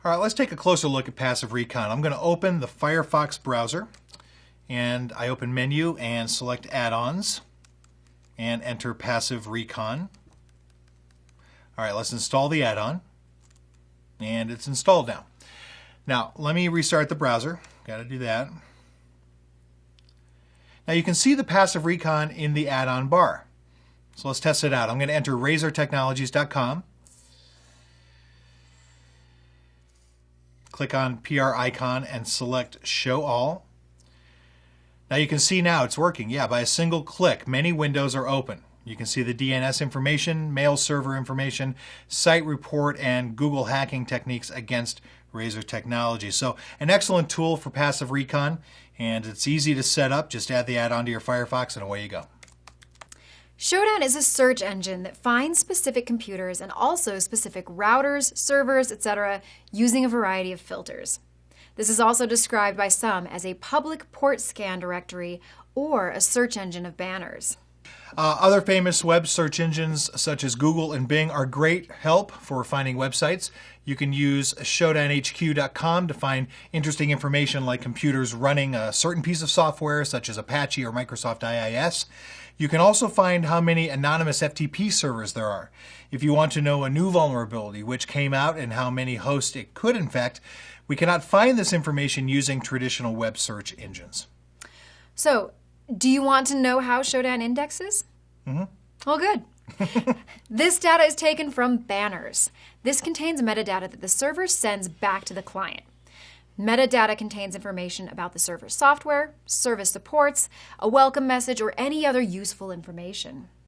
All right, let's take a closer look at PassiveRecon. I'm going to open the Firefox browser, and I open Menu and select Add-ons and enter PassiveRecon. All right, let's install the add-on, and it's installed now. Now, let me restart the browser. Got to do that. Now you can see the PassiveRecon in the add-on bar. So let's test it out. I'm going to enter razortechnologies.com. Click on PR icon and select Show All. Now you can see now it's working. Yeah, by a single click, many windows are open. You can see the DNS information, mail server information, site report, and Google hacking techniques against Razor Technologies. So an excellent tool for PassiveRecon, and it's easy to set up. Just add the add-on to your Firefox and away you go. Showdown is a search engine that finds specific computers and also specific routers, servers, etc. using a variety of filters. This is also described by some as a public port scan directory or a search engine of banners. Other famous web search engines such as Google and Bing are great help for finding websites. You can use showdownhq.com to find interesting information like computers running a certain piece of software such as Apache or Microsoft IIS. You can also find how many anonymous FTP servers there are. If you want to know a new vulnerability which came out and how many hosts it could infect, we cannot find this information using traditional web search engines. So, do you want to know how Showdown indexes? Well, good. This data is taken from banners. This contains metadata that the server sends back to the client. Metadata contains information about the server's software, service supports, a welcome message, or any other useful information.